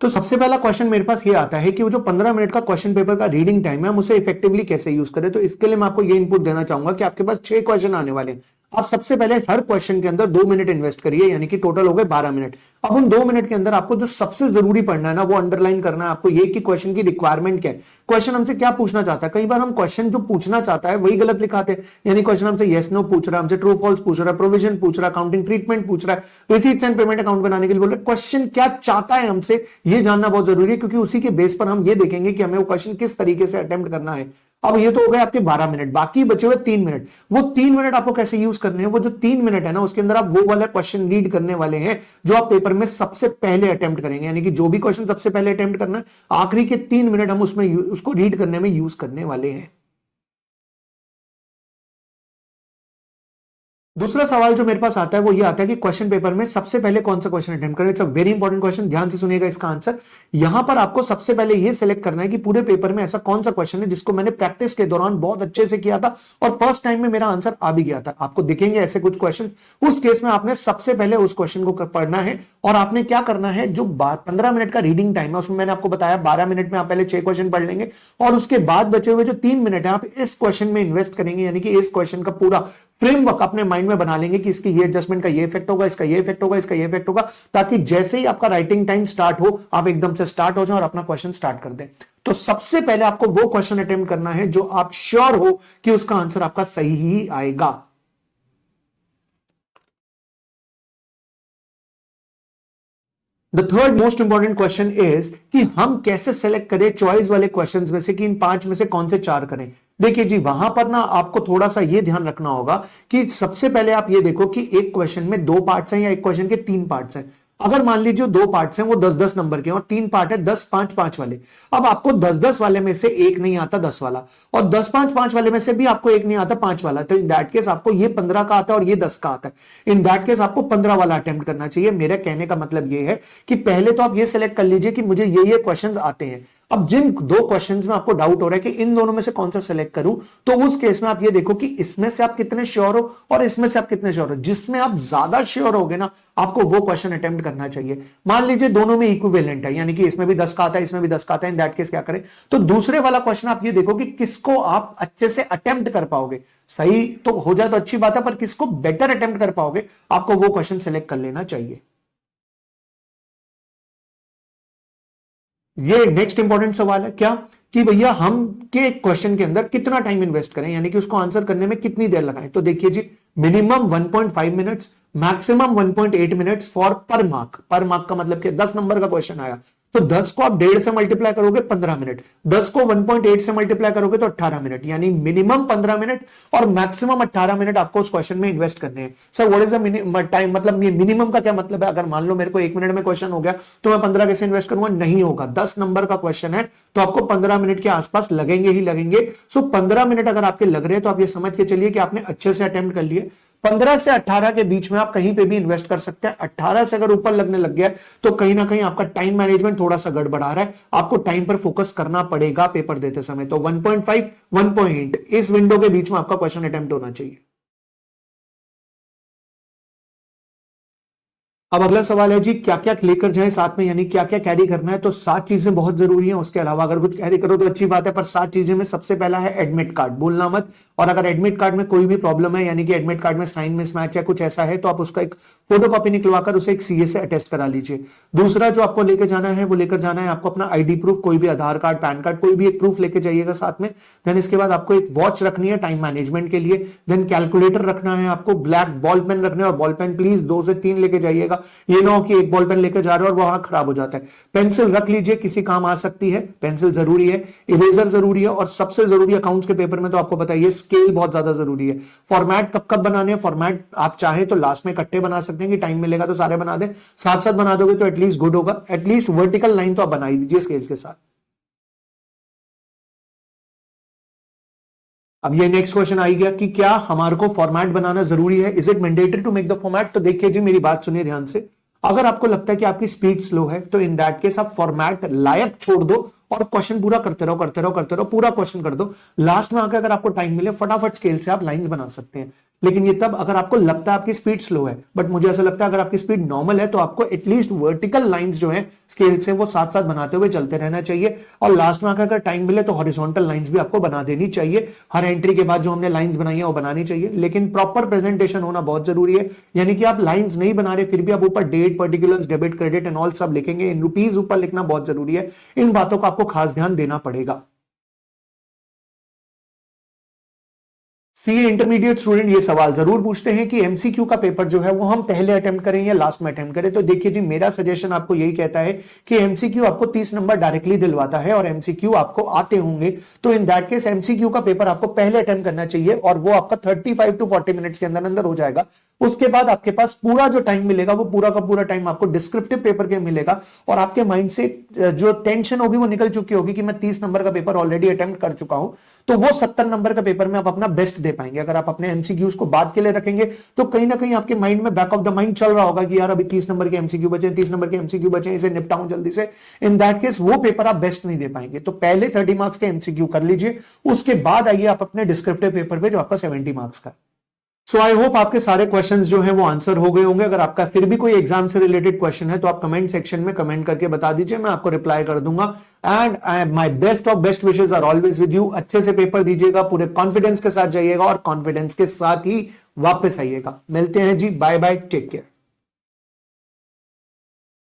तो सबसे पहला क्वेश्चन मेरे पास ये आता है कि वो जो 15 मिनट का क्वेश्चन पेपर का रीडिंग टाइम है, हम उसे इफेक्टिवली कैसे यूज करें। तो इसके लिए मैं आपको ये इनपुट देना चाहूंगा कि आपके पास 6 क्वेश्चन आने वाले हैं। आप सबसे पहले हर क्वेश्चन के अंदर 2 मिनट इन्वेस्ट करिए, यानी कि टोटल हो गए 12 मिनट। अब उन 2 मिनट के अंदर आपको जो सबसे जरूरी पढ़ना है ना, वो अंडरलाइन करना है आपको, ये कि क्वेश्चन की रिक्वायरमेंट क्या है, क्वेश्चन हमसे क्या पूछना चाहता है। कई बार हम क्वेश्चन जो पूछना चाहता है वही गलत लिखाते हैं, यानी क्वेश्चन हमसे यस नो पूछ रहा है, हमसे ट्रू फॉल्स पूछ रहा है, प्रोविजन पूछ रहा है, अकाउंटिंग ट्रीटमेंट पूछ रहा है, रिसीट्स एंड पेमेंट अकाउंट बनाने के लिए बोल रहा है। क्वेश्चन क्या चाहता है हमसे, ये जानना बहुत जरूरी है, क्योंकि उसी के बेस पर हम ये देखेंगे कि हमें वो क्वेश्चन किस तरीके से अटेम्प्ट करना है। अब ये तो हो गए आपके 12 मिनट, बाकी बचे हुए 3 मिनट। वो 3 मिनट आपको कैसे यूज करने हैं, वो जो 3 मिनट है ना, उसके अंदर आप वो वाला क्वेश्चन रीड करने वाले हैं जो आप पेपर में सबसे पहले अटेम्प्ट करेंगे, यानी कि जो भी क्वेश्चन सबसे पहले अटेम्प्ट करना है, आखिरी के 3 मिनट हम उसमें उसको रीड करने में यूज करने वाले हैं। दूसरा सवाल जो मेरे पास आता है वो ये आता है कि क्वेश्चन पेपर में सबसे पहले कौन सा क्वेश्चन अटेम्प्ट करें। It's a very important question, ध्यान से सुनिएगा इसका आंसर। यहां पर आपको सबसे पहले ये सिलेक्ट करना है कि पूरे पेपर में ऐसा कौन सा क्वेश्चन है जिसको मैंने प्रैक्टिस के दौरान बहुत अच्छे से किया था और फर्स्ट टाइम में मेरा आंसर आ भी गया था। आपको दिखेंगे ऐसे कुछ क्वेश्चन, उस केस में आपने सबसे पहले उस क्वेश्चन को पढ़ना है और आपने क्या करना है, जो 15 मिनट का रीडिंग टाइम है उसमें मैंने आपको बताया 12 मिनट में आप पहले 6 क्वेश्चन पढ़ लेंगे और उसके बाद बचे हुए जो 3 मिनट है आप इस क्वेश्चन में इन्वेस्ट करेंगे, यानी कि इस क्वेश्चन का पूरा फ्रेमवर्क अपने माइंड में बना लेंगे कि इसकी ये एडजस्टमेंट का ये इफेक्ट होगा, इसका ये इफेक्ट होगा, इसका ये इफेक्ट होगा, ताकि जैसे ही आपका राइटिंग टाइम स्टार्ट हो आप एकदम से स्टार्ट हो जाओ और अपना क्वेश्चन स्टार्ट कर दें। तो सबसे पहले आपको वो क्वेश्चन अटेम्प्ट करना है जो आप श्योर हो कि उसका आंसर आपका सही ही आएगा। The third most important question is कि हम कैसे सेलेक्ट करें चॉइस वाले क्वेश्चंस में से कि इन 5 में से कौन से 4 करें। देखिए जी, वहां पर ना आपको थोड़ा सा ये ध्यान रखना होगा कि सबसे पहले आप ये देखो कि एक क्वेश्चन में 2 पार्ट्स हैं या एक क्वेश्चन के 3 पार्ट्स हैं। अगर मान लीजिए 2 पार्ट्स हैं वो 10-10 नंबर के और 3 पार्ट है 10-5-5 वाले। अब आपको 10-10 वाले में से एक नहीं आता 10 वाला और 10-5-5 वाले में से भी आपको एक नहीं आता 5 वाला, तो इन दैट केस आपको ये 15 का आता है और ये 10 का आता है। इन दैट केस आपको 15 वाला अटेम्प्ट करना चाहिए। मेरे कहने का मतलब ये है कि पहले तो आप ये सिलेक्ट कर लीजिए कि मुझे ये क्वेश्चंस आते हैं। अब जिन 2 क्वेश्चंस में आपको डाउट हो रहा है कि इन दोनों में से कौन सा सिलेक्ट करूं, तो उस केस में आप ये देखो कि इसमें से आप कितने श्योर हो और इसमें से आप कितने श्योर हो। जिसमें आप ज्यादा श्योर होगे ना, आपको वो क्वेश्चन अटेम्प्ट करना चाहिए। मान लीजिए दोनों में इक्विवेलेंट है, यानी कि इसमें भी 10 का आता है इसमें भी 10 का आता है, इन दैट केस क्या करें, तो दूसरे वाला क्वेश्चन आप ये देखो कि किसको आप अच्छे से अटेम्प्ट कर पाओगे। सही तो हो जाए तो अच्छी बात है, पर किसको बेटर अटेम्प्ट कर पाओगे, आपको वो क्वेश्चन सिलेक्ट कर लेना चाहिए। ये नेक्स्ट इंपॉर्टेंट सवाल है क्या, कि भैया हम के क्वेश्चन के अंदर कितना टाइम इन्वेस्ट करें, यानी कि उसको आंसर करने में कितनी देर लगाएं। तो देखिए जी, minimum 1.5 minutes, maximum 1.8 minutes for per mark. पर मार्क का मतलब कि 10 नंबर का क्वेश्चन आया तो 10 को आप 1.5 से मल्टीप्लाई करोगे 15 मिनट, 10 को 1.8 से मल्टीप्लाई करोगे तो 18 मिनट, यानी मिनिमम 15 मिनट और मैक्सिमम 18 मिनट आपको उस क्वेश्चन में इन्वेस्ट करने हैं। Sir what is the time, मतलब ये मिनिमम का क्या मतलब है। अगर मान लो मेरे को 1 मिनट में क्वेश्चन हो गया तो मैं 15 कैसे इन्वेस्ट करूंगा, नहीं होगा। 10 नंबर का क्वेश्चन है तो आपको 15 मिनट के आसपास लगेंगे ही लगेंगे। सो 15 मिनट अगर आपके लग रहे हैं तो आप ये समझ के चलिए कि आपने अच्छे से अटेम्प्ट कर लिए। 15 से 18 के बीच में आप कहीं पे भी इन्वेस्ट कर सकते हैं। 18 से अगर ऊपर लगने लग गया तो कहीं ना कहीं आपका टाइम मैनेजमेंट थोड़ा सा गड़बड़ा रहा है, आपको टाइम पर फोकस करना पड़ेगा पेपर देते समय। तो 1.5 1.8 इस विंडो के बीच में आपका क्वेश्चन अटेम्प्ट होना चाहिए। अब अगला सवाल है जी, क्या क्या लेकर जाएं साथ में, यानी क्या क्या कैरी करना है। तो 7 चीजें बहुत जरूरी हैं, उसके अलावा अगर कुछ कैरी करो तो अच्छी बात है, पर 7 चीजें में सबसे पहला है एडमिट कार्ड, भूलना मत। और अगर एडमिट कार्ड में कोई भी प्रॉब्लम है, यानी कि एडमिट कार्ड में साइन मिसमैच या कुछ ऐसा है, तो आप उसका एक फोटोकॉपी निकलवाकर उसे एक सीए से अटेस्ट करा लीजिए। दूसरा जो आपको लेकर जाना है वो लेकर जाना है आपको अपना आईडी प्रूफ, कोई भी आधार कार्ड, पैन कार्ड, कोई भी एक प्रूफ लेके जाइएगा साथ में। देन इसके बाद आपको एक वॉच रखनी है टाइम मैनेजमेंट के लिए। देन कैलकुलेटर रखना है आपको, ब्लैक बॉल पेन रखना है और बॉल पेन प्लीज 2 से 3 लेके जाइएगा। ये ना हो कि एक बॉल पेन लेकर जा रहे हो और वहां खराब हो जाता है। पेंसिल रख लीजिए, किसी काम आ सकती है, पेंसिल जरूरी है। इरेजर जरूरी है और सबसे जरूरी अकाउंट्स के पेपर में तो आपको बताइए स्केल बहुत ज्यादा जरूरी है। फॉर्मेट कब कब बनाने हैं, फॉर्मेट आप चाहे तो लास्ट में इकट्ठे बना सकते हैं कि टाइम मिलेगा तो सारे बना दें, साथ साथ बना दोगे तो एटलीस्ट गुड होगा। एटलीस्ट वर्टिकल लाइन तो आप बना ही दीजिए स्केल के साथ। अब ये नेक्स्ट क्वेश्चन आई गया कि क्या हमारे को फॉर्मेट बनाना जरूरी है, is it mandatory to make the format. तो देखिए जी, मेरी बात सुनिए ध्यान से। अगर आपको लगता है कि आपकी स्पीड स्लो है तो इन दैट केस आप फॉर्मेट लायक छोड़ दो और क्वेश्चन पूरा करते रहो, पूरा क्वेश्चन कर दो। लास्ट में आकर अगर आपको टाइम मिले फटाफट स्केल से आप लाइंस बना सकते हैं। लेकिन ये तब अगर आपको लगता है आपकी स्पीड स्लो है, बट मुझे ऐसा लगता है अगर आपकी स्पीड नॉर्मल है तो आपको एटलीस्ट वर्टिकल लाइंस जो है स्केल से वो साथ साथ बनाते हुए चलते रहना चाहिए, और लास्ट में अगर टाइम मिले तो हॉरिजॉन्टल लाइंस भी आपको बना देनी चाहिए। हर एंट्री के बाद जो हमने लाइंस बनाई है वो बनानी चाहिए, लेकिन प्रॉपर प्रेजेंटेशन होना बहुत जरूरी है। यानी कि आप लाइंस नहीं बना रहे फिर भी आप ऊपर date, particulars, debit, credit and all सब लिखेंगे, इन रुपीज ऊपर लिखना बहुत जरूरी है। इन बातों का आपको खास ध्यान देना पड़ेगा। सीए इंटरमीडिएट स्टूडेंट ये सवाल जरूर पूछते हैं कि एमसीक्यू का पेपर जो है वो हम पहले अटेम्प्ट करें या लास्ट में अटेम्प्ट करें। तो देखिए जी, मेरा सजेशन आपको यही कहता है कि एमसीक्यू आपको 30 नंबर डायरेक्टली दिलवाता है और एमसीक्यू आपको आते होंगे, तो इन दैट केस एमसीक्यू का पेपर आपको पहले अटेम्प्ट करना चाहिए और वो आपका 35 टू 40 मिनट्स के अंदर अंदर हो जाएगा। उसके बाद आपके पास पूरा जो टाइम मिलेगा वो पूरा का पूरा टाइम आपको डिस्क्रिप्टिव पेपर के मिलेगा, और आपके माइंड से जो टेंशन होगी वो निकल चुकी होगी कि मैं 30 नंबर का पेपर ऑलरेडी अटेम्प्ट कर चुका हूं, तो वो 70 नंबर का पेपर में आप अपना बेस्ट दे पाएंगे। अगर आप अपने एमसीक्यूज को बाद के लिए रखेंगे तो कहीं ना कहीं आपके माइंड में बैक ऑफ द माइंड चल रहा होगा कि यार अभी 30 नंबर के एमसीक्यू बचे, 30 नंबर के एमसीक्यू बचे, इसे निपटाऊं जल्दी से। इन दैट केस वो पेपर आप बेस्ट नहीं दे पाएंगे। तो पहले 30 मार्क्स के एमसीक्यू कर लीजिए, उसके बाद आइए आप अपने डिस्क्रिप्टिव पेपर पे जो आपका 70 मार्क्स का। सो आई होप आपके सारे क्वेश्चंस जो हैं वो आंसर हो गए होंगे। अगर आपका फिर भी कोई एग्जाम से रिलेटेड क्वेश्चन है तो आप कमेंट सेक्शन में कमेंट करके बता दीजिए, मैं आपको रिप्लाई कर दूंगा। And my best of best wishes are always with you. अच्छे से पेपर दीजिएगा, पूरे कॉन्फिडेंस के साथ जाइएगा और कॉन्फिडेंस के साथ ही वापस आइएगा। मिलते हैं जी, बाय बाय, टेक केयर।